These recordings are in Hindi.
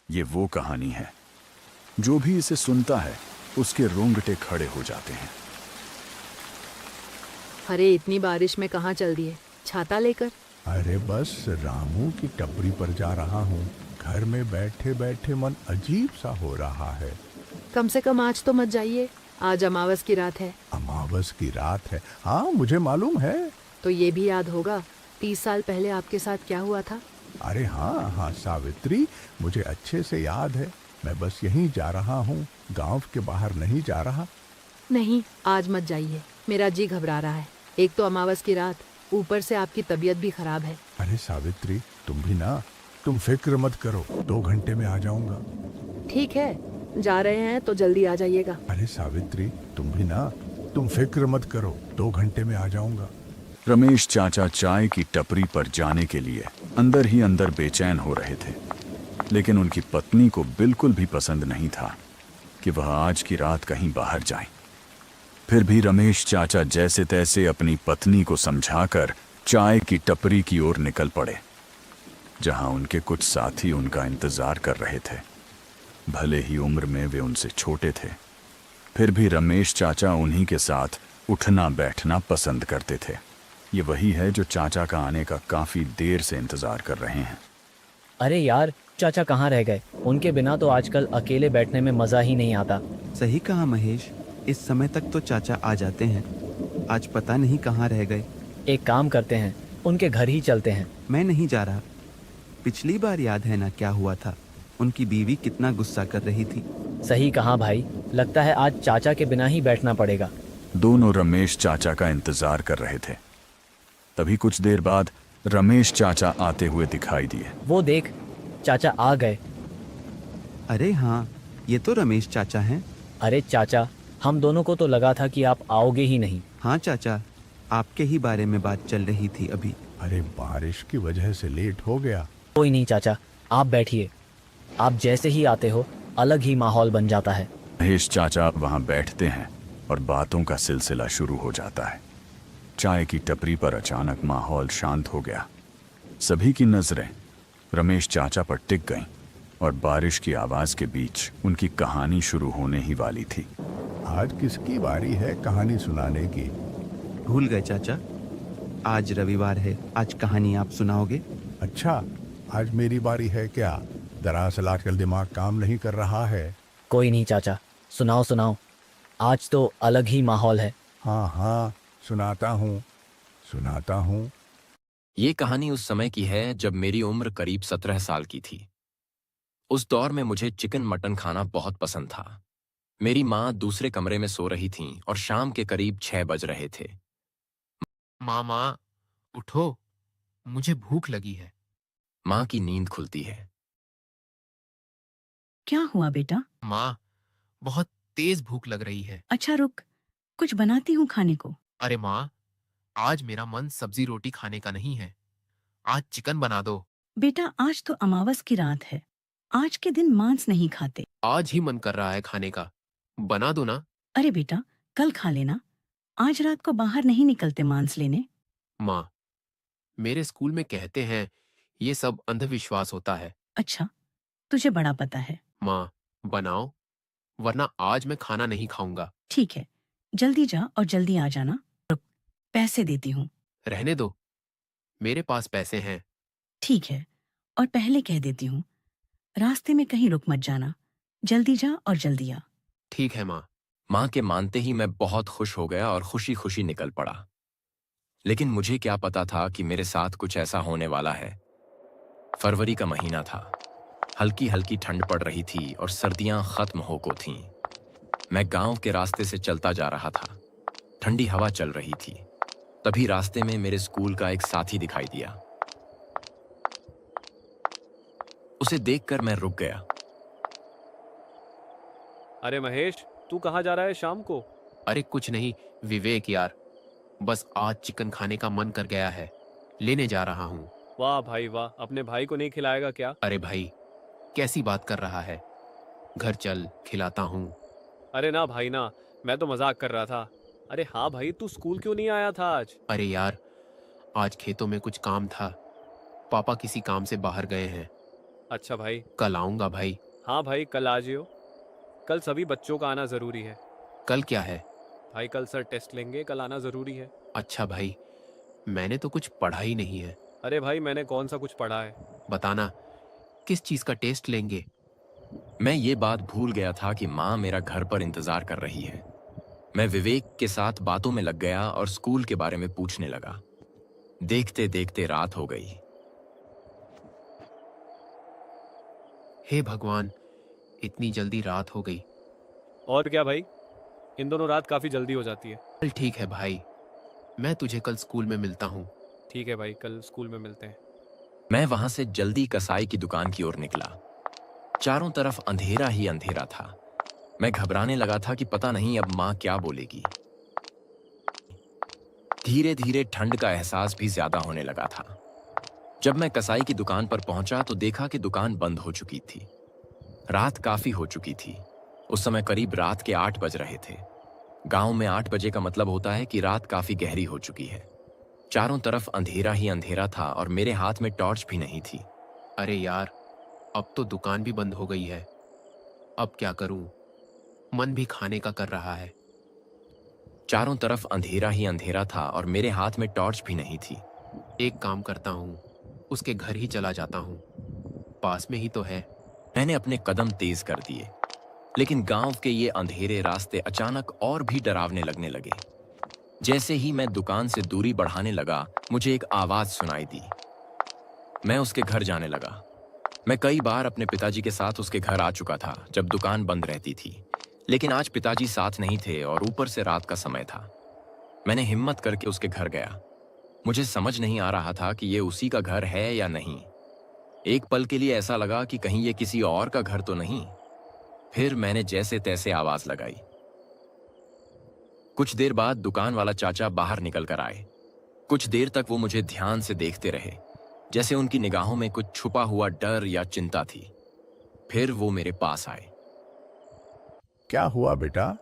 ये वो कहानी है जो भी इसे सुनता है उसके रोंगटे खड़े हो जाते हैं। अरे इतनी बारिश में कहाँ चल दिए? छाता लेकर। अरे बस रामू की टपरी पर जा रहा हूँ। घर में बैठे बैठे मन अजीब सा हो रहा है। कम से कम आज तो मत जाइए, आज अमावस की रात है। अमावस की रात है? हाँ मुझे मालूम है। तो ये भी याद होगा 30 साल पहले आपके साथ क्या हुआ था। अरे हाँ हाँ सावित्री, मुझे अच्छे से याद है। मैं बस यहीं जा रहा हूँ, गांव के बाहर नहीं जा रहा। नहीं, आज मत जाइए, मेरा जी घबरा रहा है। एक तो अमावस की रात, ऊपर से आपकी तबीयत भी खराब है। अरे सावित्री, तुम भी ना, तुम फिक्र मत करो, 2 घंटे में आ जाऊंगा। ठीक है, जा रहे हैं तो जल्दी आ जाइएगा। अरे सावित्री, तुम भी ना, तुम फिक्र मत करो, 2 घंटे में आ जाऊंगा। रमेश चाचा चाय की टपरी पर जाने के लिए अंदर ही अंदर बेचैन हो रहे थे, लेकिन उनकी पत्नी को बिल्कुल भी पसंद नहीं था कि वह आज की रात कहीं बाहर जाए। फिर भी रमेश चाचा जैसे तैसे अपनी पत्नी को समझाकर चाय की टपरी की ओर निकल पड़े, जहां उनके कुछ साथी उनका इंतजार कर रहे थे। भले ही उम्र में वे उनसे छोटे थे, फिर भी रमेश चाचा उन्हीं के साथ उठना बैठना पसंद करते थे। ये वही है जो चाचा का आने का काफी देर से इंतजार कर रहे हैं। अरे यार, चाचा कहाँ रह गए? उनके बिना तो आजकल अकेले बैठने में मज़ा ही नहीं आता। सही कहा महेश, इस समय तक तो चाचा आ जाते हैं, आज पता नहीं कहाँ रह गए। एक काम करते हैं, उनके घर ही चलते हैं। मैं नहीं जा रहा। पिछली बार याद है ना क्या हुआ था? उनकी बीवी कितना गुस्सा कर रही थी। सही कहा भाई, लगता है आज चाचा के बिना ही बैठना पड़ेगा। दोनों रमेश चाचा का इंतजार कर रहे थे। तभी कुछ देर बाद रमेश चाचा आते हुए दिखाई दिए। वो देख, चाचा आ गए। अरे हाँ, ये तो रमेश चाचा हैं। अरे चाचा, हम दोनों को तो लगा था कि आप आओगे ही नहीं। हाँ चाचा, आपके ही बारे में बात चल रही थी अभी। अरे बारिश की वजह से लेट हो गया। कोई नहीं चाचा, आप बैठिए। आप जैसे ही आते हो अलग ही माहौल बन जाता है। महेश चाचा वहां बैठते हैं और बातों का सिलसिला शुरू हो जाता है। चाय की टपरी पर अचानक माहौल शांत हो गया। सभी की नजरें रमेश चाचा पर टिक गईं और बारिश की आवाज के बीच उनकी कहानी शुरू होने ही वाली थी। आज किसकी बारी है कहानी सुनाने की? भूल गए चाचा, आज रविवार है, आज कहानी आप सुनाओगे। अच्छा, आज मेरी बारी है क्या? दरअसल आजकल दिमाग काम नहीं कर रहा है। कोई नहीं चाचा, सुनाओ सुनाओ, आज तो अलग ही माहौल है। हाँ हाँ, सुनाता हूँ। ये कहानी उस समय की है जब मेरी उम्र करीब 17 साल की थी। उस दौर में मुझे चिकन मटन खाना बहुत पसंद था। मेरी माँ दूसरे कमरे में सो रही थीं और शाम के करीब 6 बज रहे थे। माँ, उठो, मुझे भूख लगी है। माँ की नींद खुलती है। क्या हुआ बेटा? माँ, बहुत तेज भूख लग रही है। अच्छा रुक, कुछ बनाती हूँ खाने को। अरे माँ, आज मेरा मन सब्जी रोटी खाने का नहीं है, आज चिकन बना दो। बेटा आज तो अमावस की रात है, आज के दिन मांस नहीं खाते। आज ही मन कर रहा है खाने का, बना दो ना। अरे बेटा, कल खा लेना, आज रात को बाहर नहीं निकलते मांस लेने। माँ, मेरे स्कूल में कहते हैं ये सब अंधविश्वास होता है। अच्छा, तुझे बड़ा पता है। माँ, बनाओ, वरना आज मैं खाना नहीं खाऊंगा। ठीक है, जल्दी जा और जल्दी आ जाना। रुक, पैसे देती हूँ। रहने दो, मेरे पास पैसे हैं। ठीक है, और पहले कह देती हूँ, रास्ते में कहीं रुक मत जाना, जल्दी जा और जल्दी आ। ठीक है माँ। माँ के मानते ही मैं बहुत खुश हो गया और खुशी खुशी निकल पड़ा। लेकिन मुझे क्या पता था कि मेरे साथ कुछ ऐसा होने वाला है। फरवरी का महीना था, हल्की हल्की ठंड पड़ रही थी और सर्दियां खत्म हो को थीं। मैं गांव के रास्ते से चलता जा रहा था, ठंडी हवा चल रही थी। तभी रास्ते में मेरे स्कूल का एक साथी दिखाई दिया। उसे देखकर मैं रुक गया। अरे महेश, तू कहाँ जा रहा है शाम को? अरे कुछ नहीं विवेक यार, बस आज चिकन खाने का मन कर गया है, लेने जा रहा हूँ। वाह भाई वाह, अपने भाई को नहीं खिलाएगा क्या? अरे भाई, कैसी बात कर रहा है, घर चल खिलाता हूँ। अरे ना भाई ना, मैं तो मजाक कर रहा था। अरे हाँ भाई, तू स्कूल क्यों नहीं आया था आज? अरे यार, आज खेतों में कुछ काम था, पापा किसी काम से बाहर गए हैं, अच्छा भाई। कल आऊंगा भाई। हाँ भाई, कल आ जियो। कल सभी बच्चों का आना ज़रूरी है। कल क्या है? भाई कल सर टेस्ट लेंगे, कल आना ज़रूरी है। अच्छा भाई, मैंने तो कुछ पढ़ा ही नहीं है। अरे भाई, मैंने कौन सा कुछ पढ़ा है। बताना, किस चीज का टेस्ट लेंगे? मैं ये बात भूल गया था कि माँ मेरा घर पर इंतजार कर रही है। मैं विवेक के साथ बातों में लग गया और स्कूल के बारे में पूछने लगा। देखते देखते रात हो गई। हे भगवान, इतनी जल्दी रात हो गई। और क्या भाई, इन दोनों रात काफ़ी जल्दी हो जाती है। चल ठीक है भाई, मैं तुझे कल स्कूल में मिलता हूँ। ठीक है भाई, कल स्कूल में मिलते हैं। मैं वहां से जल्दी कसाई की दुकान की ओर निकला। चारों तरफ अंधेरा ही अंधेरा था। मैं घबराने लगा था कि पता नहीं अब माँ क्या बोलेगी। धीरे धीरे ठंड का एहसास भी ज्यादा होने लगा था। जब मैं कसाई की दुकान पर पहुंचा तो देखा कि दुकान बंद हो चुकी थी। रात काफी हो चुकी थी। उस समय करीब रात के 8 बज रहे थे। गांव में 8 बजे का मतलब होता है कि रात काफी गहरी हो चुकी है। चारों तरफ अंधेरा ही अंधेरा था और मेरे हाथ में टॉर्च भी नहीं थी। अरे यार, अब तो दुकान भी बंद हो गई है। अब क्या करूं? मन भी खाने का कर रहा है। चारों तरफ अंधेरा ही अंधेरा था और मेरे हाथ में टॉर्च भी नहीं थी। एक काम करता हूँ, उसके घर ही चला जाता हूँ, पास में ही तो है। मैंने अपने कदम तेज कर दिए, लेकिन गांव के ये अंधेरे रास्ते अचानक और भी डरावने लगने लगे। जैसे ही मैं दुकान से दूरी बढ़ाने लगा, मुझे एक आवाज सुनाई दी। मैं उसके घर जाने लगा। मैं कई बार अपने पिताजी के साथ उसके घर आ चुका था जब दुकान बंद रहती थी, लेकिन आज पिताजी साथ नहीं थे और ऊपर से रात का समय था। मैंने हिम्मत करके उसके घर गया। मुझे समझ नहीं आ रहा था कि ये उसी का घर है या नहीं। एक पल के लिए ऐसा लगा कि कहीं ये किसी और का घर तो नहीं। फिर मैंने जैसे तैसे आवाज लगाई। कुछ देर बाद दुकान वाला चाचा बाहर निकल कर आए। कुछ देर तक वो मुझे ध्यान से देखते रहे, जैसे उनकी निगाहों में कुछ छुपा हुआ डर या चिंता थी। फिर वो मेरे पास आए। क्या हुआ बेटा?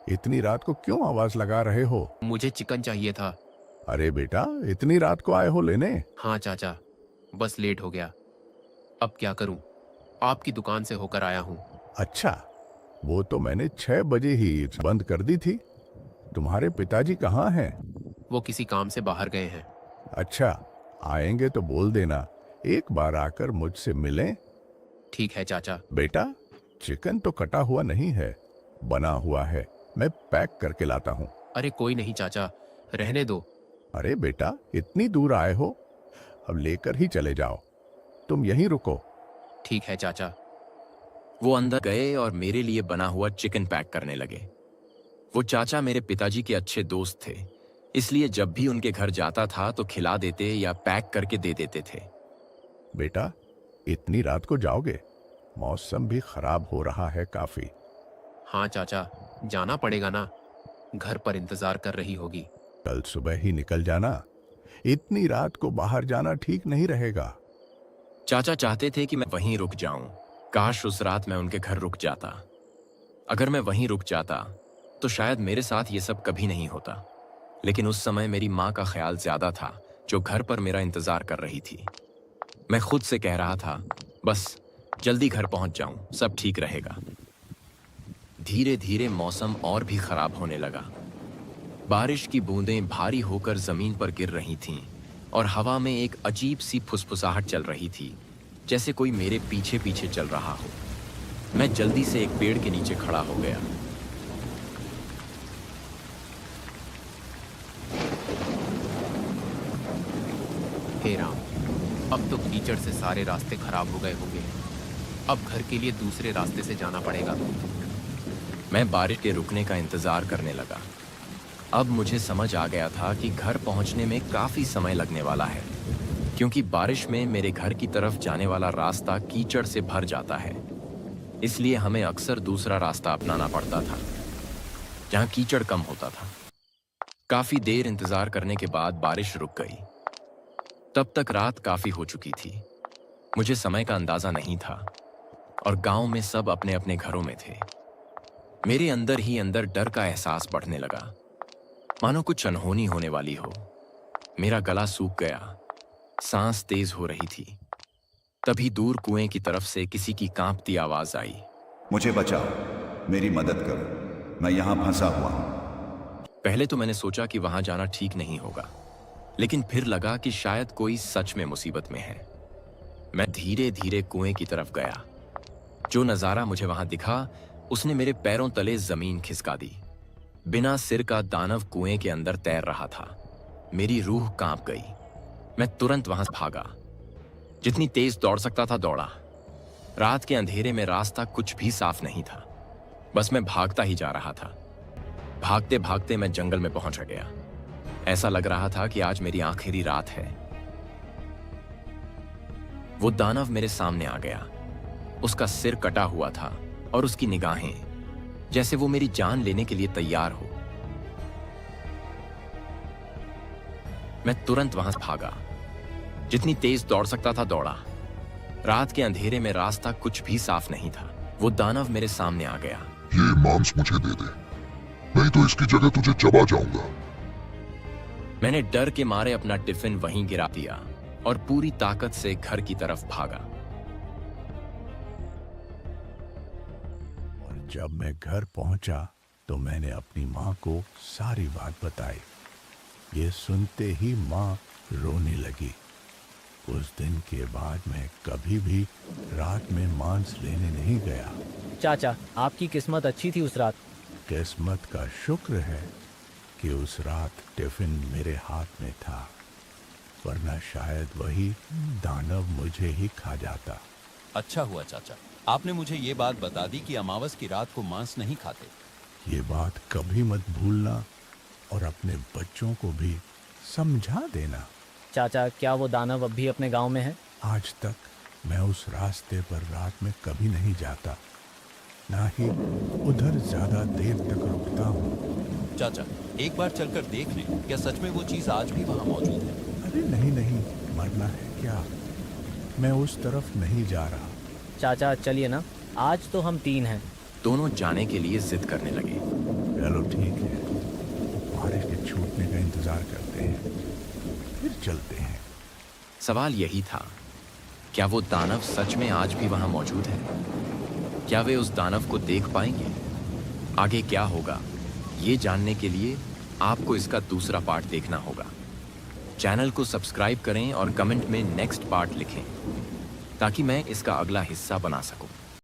इतनी रात को क्यों आवाज लगा रहे हो? मुझे चिकन चाहिए था। अरे बेटा, इतनी रात को आए हो लेने? हाँ चाचा, बस लेट हो गया। अब क्या करूं? आपकी दुकान से होकर आया हूं। अच्छा, वो तो मैंने 6 बजे ही बंद कर दी थी। तुम्हारे पिताजी कहाँ हैं? वो किसी काम से बाहर गए हैं। अच्छा, आएंगे तो बोल देना, एक बार आकर मुझसे मिलें। ठीक है चाचा। बेटा, चिकन तो कटा हुआ नहीं है, बना हुआ है। मैं पैक करके लाता हूँ। अरे कोई नहीं चाचा, रहने दो। अरे बेटा, इतनी दूर आए हो, अब लेकर ही चले जाओ। तुम यहीं रुको। ठीक है चाचा। वो अंदर गए और मेरे लिए बना हुआ चिकन पैक करने लगे। वो चाचा मेरे पिताजी के अच्छे दोस्त थे, इसलिए जब भी उनके घर जाता था तो खिला देते या पैक करके दे देते थे। बेटा, इतनी रात को जाओगे? मौसम भी खराब हो रहा है काफी। हाँ चाचा, जाना पड़ेगा ना, घर पर इंतजार कर रही होगी। कल सुबह ही निकल जाना। इतनी रात को बाहर जाना ठीक नहीं रहेगा। चाचा चाहते थे कि मैं वहीं रुक जाऊं। काश उस रात मैं उनके घर रुक जाता। अगर मैं वहीं रुक जाता तो शायद मेरे साथ ये सब कभी नहीं होता। लेकिन उस समय मेरी माँ का ख्याल ज्यादा था, जो घर पर मेरा इंतजार कर रही थी। मैं खुद से कह रहा था, बस जल्दी घर पहुंच जाऊं, सब ठीक रहेगा। धीरे धीरे मौसम और भी खराब होने लगा। बारिश की बूंदें भारी होकर जमीन पर गिर रही थीं और हवा में एक अजीब सी फुसफुसाहट चल रही थी, जैसे कोई मेरे पीछे पीछे चल रहा हो। मैं जल्दी से एक पेड़ के नीचे खड़ा हो गया। हे राम, अब तो कीचड़ से सारे रास्ते खराब हो गए होंगे। अब घर के लिए दूसरे रास्ते से जाना पड़ेगा। मैं बारिश के रुकने का इंतजार करने लगा। अब मुझे समझ आ गया था कि घर पहुंचने में काफी समय लगने वाला है, क्योंकि बारिश में मेरे घर की तरफ जाने वाला रास्ता कीचड़ से भर जाता है। इसलिए हमें अक्सर दूसरा रास्ता अपनाना पड़ता था, जहां कीचड़ कम होता था। काफी देर इंतजार करने के बाद बारिश रुक गई। तब तक रात काफी हो चुकी थी। मुझे समय का अंदाजा नहीं था और गांव में सब अपने अपने घरों में थे। मेरे अंदर ही अंदर डर का एहसास बढ़ने लगा, मानो कुछ अनहोनी होने वाली हो। मेरा गला सूख गया, सांस तेज हो रही थी। तभी दूर कुएं की तरफ से किसी की कांपती आवाज आई। मुझे बचाओ, मेरी मदद करो, मैं यहाँ फंसा हुआ हूँ। पहले तो मैंने सोचा कि वहां जाना ठीक नहीं होगा, लेकिन फिर लगा कि शायद कोई सच में मुसीबत में है। मैं धीरे धीरे कुएं की तरफ गया। जो नजारा मुझे वहां दिखा उसने मेरे पैरों तले जमीन खिसका दी। बिना सिर का दानव कुएं के अंदर तैर रहा था। मेरी रूह कांप गई। मैं तुरंत वहां से भागा। जितनी तेज दौड़ सकता था दौड़ा। रात के अंधेरे में रास्ता कुछ भी साफ नहीं था, बस मैं भागता ही जा रहा था। भागते भागते मैं जंगल में पहुंच गया। ऐसा लग रहा था कि आज मेरी आखिरी रात है। वो दानव मेरे सामने आ गया। उसका सिर कटा हुआ था और उसकी निगाहें जैसे वो मेरी जान लेने के लिए तैयार हो। मैं तुरंत वहां से भागा। जितनी तेज दौड़ सकता था दौड़ा। रात के अंधेरे में रास्ता कुछ भी साफ नहीं था। वो दानव मेरे सामने आ गया। ये मांस मुझे दे दे, नहीं तो इसकी जगह तुझे चबा जाऊंगा। मैंने डर के मारे अपना टिफिन वहीं गिरा दिया और पूरी ताकत से घर की तरफ भागा। और जब मैं घर पहुंचा तो मैंने अपनी माँ को सारी बात बताई। ये सुनते ही माँ रोने लगी। उस दिन के बाद मैं कभी भी रात में मांस लेने नहीं गया। चाचा, आपकी किस्मत अच्छी थी उस रात। किस्मत का शुक्र है कि उस रात टिफिन मेरे हाथ में था, वरना शायद वही दानव मुझे ही खा जाता। अच्छा हुआ चाचा, आपने मुझे ये बात बता दी कि अमावस की रात को मांस नहीं खाते। ये बात कभी मत भूलना और अपने बच्चों को भी समझा देना। चाचा, क्या वो दानव अब भी अपने गांव में है? आज तक मैं उस रास्ते पर रात में कभी नहीं जाता, ना ही उधर ज्यादा देर तक रुकता हूँ। चाचा, एक बार चलकर देख लें, क्या सच में वो चीज आज भी वहाँ मौजूद है? अरे नहीं नहीं, मरना है क्या? मैं उस तरफ नहीं जा रहा। चाचा चलिए ना, आज तो हम 3 हैं। दोनों जाने के लिए जिद करने लगे। चलो ठीक है, बारिश के छूटने का इंतजार करते हैं, फिर चलते हैं। सवाल यही था, क्या वो दानव सच में आज भी वहां मौजूद है? क्या वे उस दानव को देख पाएंगे? आगे क्या होगा, ये जानने के लिए आपको इसका दूसरा पार्ट देखना होगा। चैनल को सब्सक्राइब करें और कमेंट में नेक्स्ट पार्ट लिखें, ताकि मैं इसका अगला हिस्सा बना सकूं।